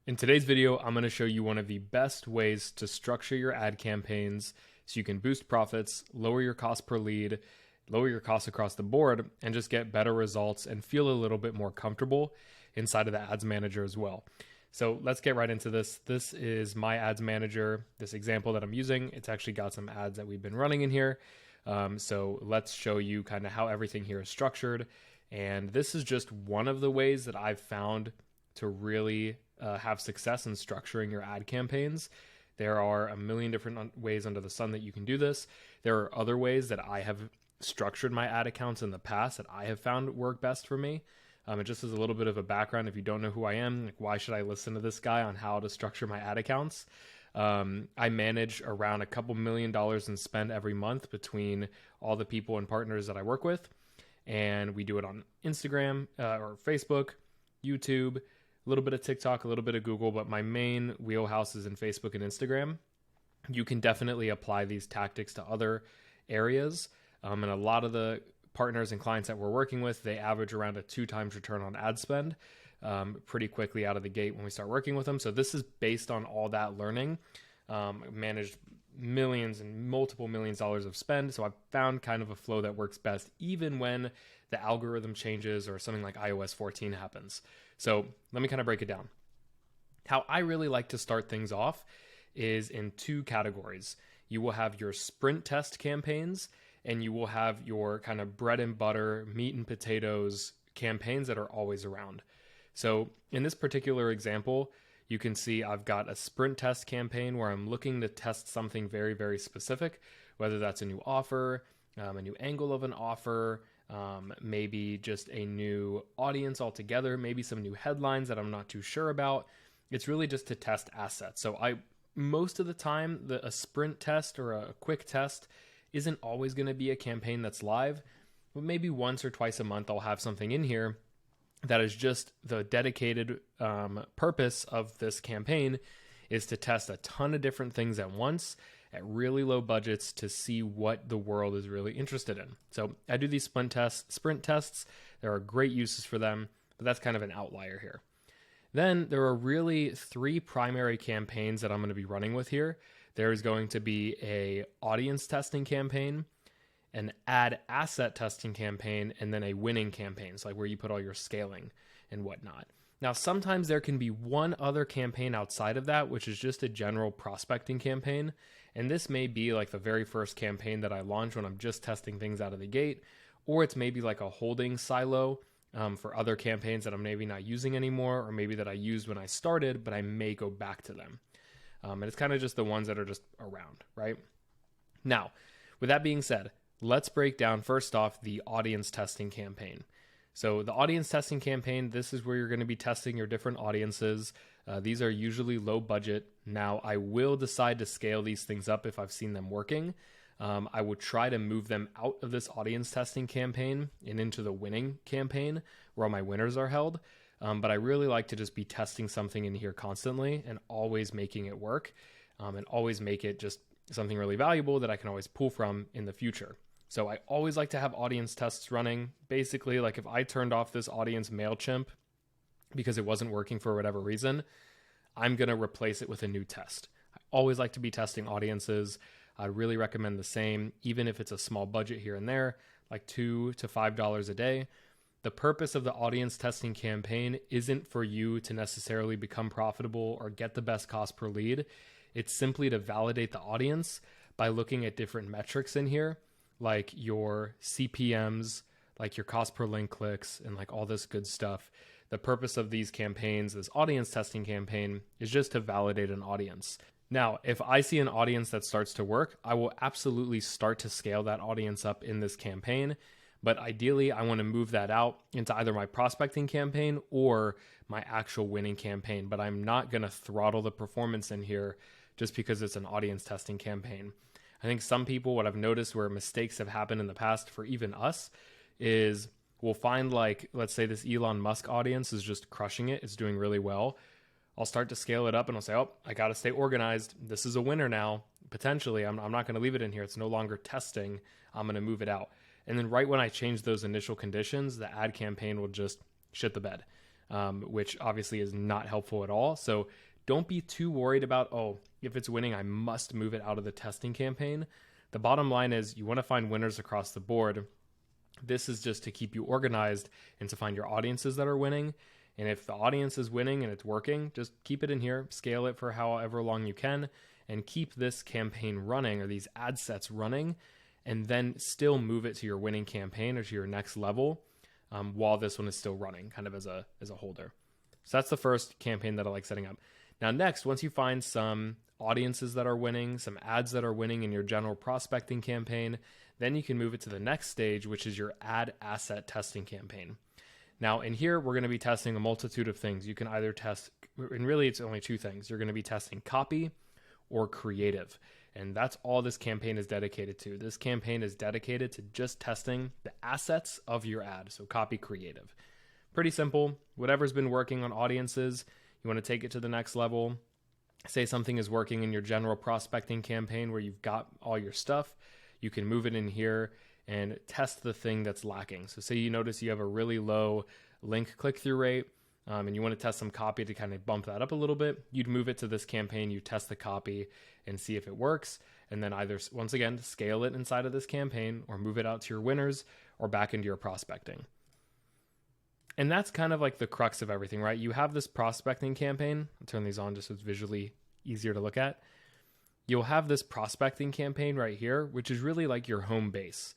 In today's video, I'm going to show you one of the best ways to structure your ad campaigns so you can boost profits, lower your cost per lead, lower your costs across the board, and just get better results and feel a little bit more comfortable inside of the ads manager as well. So let's get right into this. This is my ads manager, this example that I'm using. It's actually got some ads that we've been running in here. So let's show you kind of how everything here is structured. And this is just one of the ways that I've found to really have success in structuring your ad campaigns. There are a million different ways under the sun that you can do this. There are other ways that I have structured my ad accounts in the past that I have found work best for me. It just is a little bit of a background. If you don't know who I am, like, why should I listen to this guy on how to structure my ad accounts? I manage around a couple $1 million in spend every month between all the people and partners that I work with. And we do it on Instagram or Facebook, YouTube, a little bit of TikTok, a little bit of Google, but my main wheelhouse is in Facebook and Instagram. You can definitely apply these tactics to other areas. And a lot of the partners and clients that we're working with, they average around a 2x return on ad spend pretty quickly out of the gate when we start working with them. So this is based on all that learning. Managed millions and multiple millions of dollars of spend. So I've found kind of a flow that works best, even when the algorithm changes or something like iOS 14 happens. So let me kind of break it down. How I really like to start things off is in two categories. You will have your sprint test campaigns, and you will have your kind of bread and butter, meat and potatoes campaigns that are always around. So in this particular example, you can see I've got a sprint test campaign where I'm looking to test something very, very specific, whether that's a new offer, a new angle of an offer, maybe just a new audience altogether, maybe some new headlines that I'm not too sure about. It's really just to test assets. So most of the time, a sprint test or a quick test isn't always going to be a campaign that's live, but maybe once or twice a month I'll have something in here that is just the dedicated purpose of this campaign is to test a ton of different things at once at really low budgets to see what the world is really interested in. So I do these sprint tests. There are great uses for them, but that's kind of an outlier here. Then there are really three primary campaigns that I'm going to be running with here. There is going to be a audience testing campaign, an ad asset testing campaign, and then a winning campaign, so like where you put all your scaling and whatnot. Now, sometimes there can be one other campaign outside of that, which is just a general prospecting campaign. And this may be like the very first campaign that I launch when I'm just testing things out of the gate, or it's maybe like a holding silo for other campaigns that I'm maybe not using anymore, or maybe that I used when I started, but I may go back to them. And it's kind of just the ones that are just around, right? Now, with that being said, let's break down first off the audience testing campaign. So the audience testing campaign, this is where you're going to be testing your different audiences. These are usually low budget. Now, I will decide to scale these things up if I've seen them working. I would try to move them out of this audience testing campaign and into the winning campaign where all my winners are held. But I really like to just be testing something in here constantly and always making it work and always make it just something really valuable that I can always pull from in the future. So I always like to have audience tests running. Basically, like if I turned off this audience MailChimp because it wasn't working for whatever reason, I'm going to replace it with a new test. I always like to be testing audiences. I really recommend the same, even if it's a small budget here and there, like $2 to $5 a day. The purpose of the audience testing campaign isn't for you to necessarily become profitable or get the best cost per lead. It's simply to validate the audience by looking at different metrics in here, like your CPMs, like your cost per link clicks, and like all this good stuff. The purpose of these campaigns, this audience testing campaign, is just to validate an audience. Now, if I see an audience that starts to work, I will absolutely start to scale that audience up in this campaign. But ideally, I want to move that out into either my prospecting campaign or my actual winning campaign. But I'm not going to throttle the performance in here just because it's an audience testing campaign. I think some people, what I've noticed where mistakes have happened in the past for even us is we'll find, like, let's say this Elon Musk audience is just crushing it. It's doing really well. I'll start to scale it up and I'll say, oh, I got to stay organized. This is a winner now. Potentially, I'm not going to leave it in here. It's no longer testing. I'm going to move it out. And then right when I change those initial conditions, the ad campaign will just shit the bed. which obviously is not helpful at all. So don't be too worried about, oh, if it's winning, I must move it out of the testing campaign. The bottom line is you want to find winners across the board. This is just to keep you organized and to find your audiences that are winning. And if the audience is winning and it's working, just keep it in here, scale it for however long you can, and keep this campaign running or these ad sets running, and then still move it to your winning campaign or to your next level while this one is still running, kind of as a holder. So that's the first campaign that I like setting up. Now next, once you find some audiences that are winning, some ads that are winning in your general prospecting campaign, then you can move it to the next stage, which is your ad asset testing campaign. Now in here, we're going to be testing a multitude of things. You can either test, and really it's only two things. You're going to be testing copy or creative. And that's all this campaign is dedicated to. This campaign is dedicated to just testing the assets of your ad. So copy, creative. Pretty simple. Whatever's been working on audiences, you want to take it to the next level. Say something is working in your general prospecting campaign where you've got all your stuff. You can move it in here and test the thing that's lacking. So say you notice you have a really low link click-through rate and you want to test some copy to kind of bump that up a little bit. You'd move it to this campaign, you test the copy and see if it works. And then either, once again, scale it inside of this campaign or move it out to your winners or back into your prospecting. And that's kind of like the crux of everything, right? You have this prospecting campaign. I'll turn these on just so it's visually easier to look at. You'll have this prospecting campaign right here, which is really like your home base,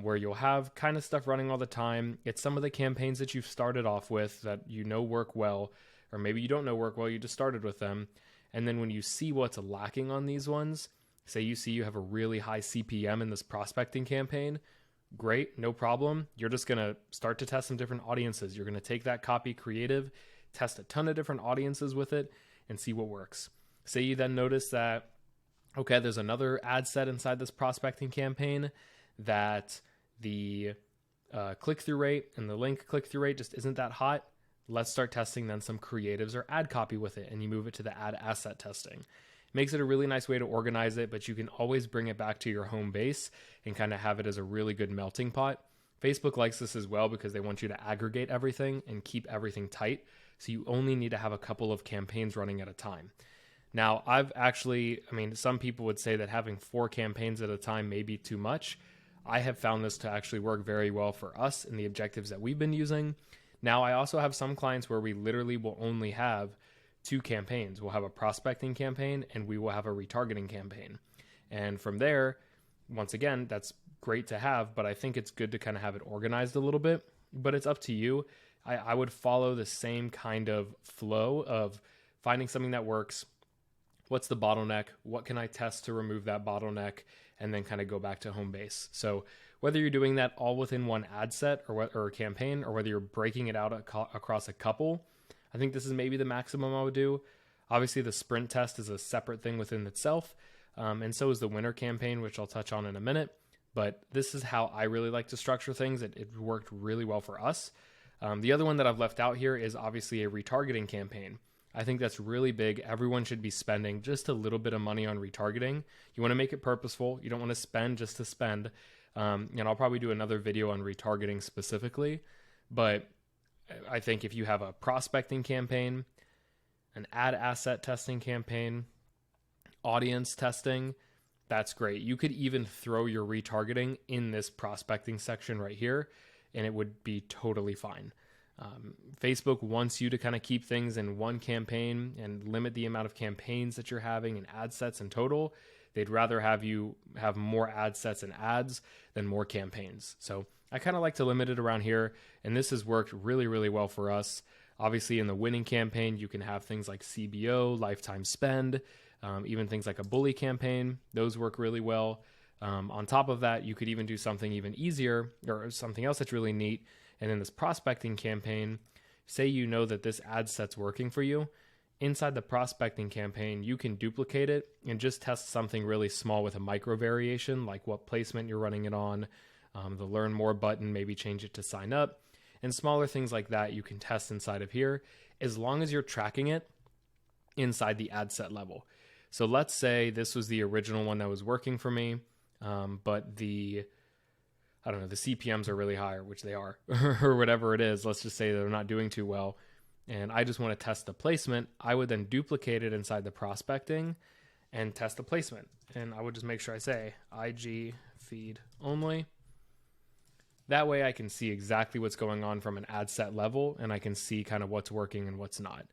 where you'll have kind of stuff running all the time. It's some of the campaigns that you've started off with that you know work well, or maybe you don't know work well, you just started with them. And then when you see what's lacking on these ones, say you see you have a really high CPM in this prospecting campaign, great, no problem. You're just going to start to test some different audiences. You're going to take that copy creative, test a ton of different audiences with it, and see what works. Say you then notice that, okay, there's another ad set inside this prospecting campaign that the click-through rate and the link click-through rate just isn't that hot. Let's start testing then some creatives or ad copy with it, and you move it to the ad asset testing. It makes it a really nice way to organize it, but you can always bring it back to your home base and kind of have it as a really good melting pot. Facebook likes this as well because they want you to aggregate everything and keep everything tight. So you only need to have a couple of campaigns running at a time. Now, some people would say that having 4 campaigns at a time may be too much. I have found this to actually work very well for us and the objectives that we've been using. Now, I also have some clients where we literally will only have 2 campaigns. We'll have a prospecting campaign and we will have a retargeting campaign. And from there, once again, that's great to have, but I think it's good to kind of have it organized a little bit, but it's up to you. I would follow the same kind of flow of finding something that works. What's the bottleneck? What can I test to remove that bottleneck? And then kind of go back to home base. So whether you're doing that all within one ad set or a campaign, or whether you're breaking it out across a couple, I think this is maybe the maximum I would do. Obviously, the sprint test is a separate thing within itself. And so is the winter campaign, which I'll touch on in a minute. But this is how I really like to structure things. It worked really well for us. The other one that I've left out here is obviously a retargeting campaign. I think that's really big. Everyone should be spending just a little bit of money on retargeting. You want to make it purposeful. You don't want to spend just to spend. And I'll probably do another video on retargeting specifically. But I think if you have a prospecting campaign, an ad asset testing campaign, audience testing, that's great. You could even throw your retargeting in this prospecting section right here, and it would be totally fine. Facebook wants you to kind of keep things in one campaign and limit the amount of campaigns that you're having and ad sets in total. They'd rather have you have more ad sets and ads than more campaigns. So I kind of like to limit it around here, and this has worked really, really well for us. Obviously, in the winning campaign, you can have things like CBO, lifetime spend, even things like a bully campaign. Those work really well. On top of that, you could even do something even easier or something else that's really neat. And in this prospecting campaign, say you know that this ad set's working for you. Inside the prospecting campaign, you can duplicate it and just test something really small with a micro variation, like what placement you're running it on, the learn more button, maybe change it to sign up, and smaller things like that you can test inside of here, as long as you're tracking it inside the ad set level. So let's say this was the original one that was working for me, but the CPMs are really high, which they are, or whatever it is. Let's just say they're not doing too well. and I just want to test the placement, I would then duplicate it inside the prospecting and test the placement. And I would just make sure I say IG feed only. That way I can see exactly what's going on from an ad set level, and I can see kind of what's working and what's not.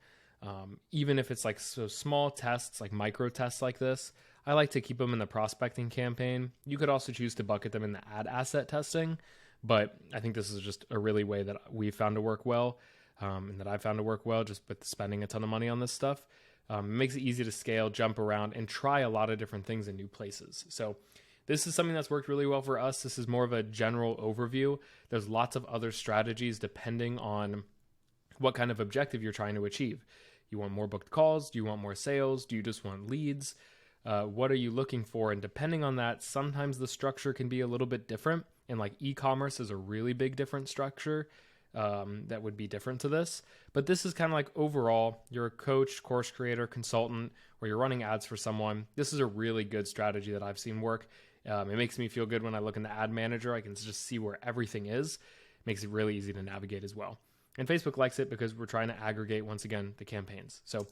Even if it's like so small tests, like micro tests like this, I like to keep them in the prospecting campaign. You could also choose to bucket them in the ad asset testing, but I think this is just a really way that we found to work well, and that I found to work well just with spending a ton of money on this stuff. It makes it easy to scale, jump around, and try a lot of different things in new places. So this is something that's worked really well for us. This is more of a general overview. There's lots of other strategies depending on what kind of objective you're trying to achieve. You want more booked calls? Do you want more sales? Do you just want leads? What are you looking for? And depending on that, sometimes the structure can be a little bit different. And like e-commerce is a really big different structure that would be different to this. But this is kind of like overall, you're a coach, course creator, consultant, or you're running ads for someone. This is a really good strategy that I've seen work. It makes me feel good when I look in the ad manager. I can just see where everything is. It makes it really easy to navigate as well. And Facebook likes it because we're trying to aggregate, once again, the campaigns. So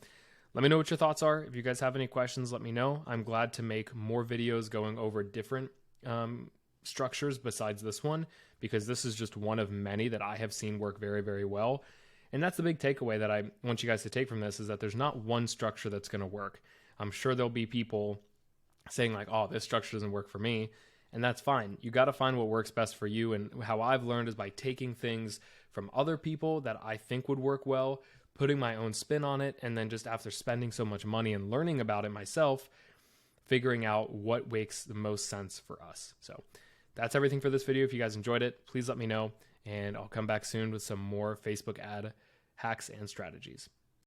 let me know what your thoughts are. If you guys have any questions, let me know. I'm glad to make more videos going over different structures besides this one, because this is just one of many that I have seen work very, very well. And that's the big takeaway that I want you guys to take from this, is that there's not one structure that's going to work. I'm sure there'll be people saying like, oh, this structure doesn't work for me. And that's fine. You got to find what works best for you. And how I've learned is by taking things from other people that I think would work well, putting my own spin on it, and then just after spending so much money and learning about it myself, figuring out what makes the most sense for us. So that's everything for this video. If you guys enjoyed it, please let me know, and I'll come back soon with some more Facebook ad hacks and strategies.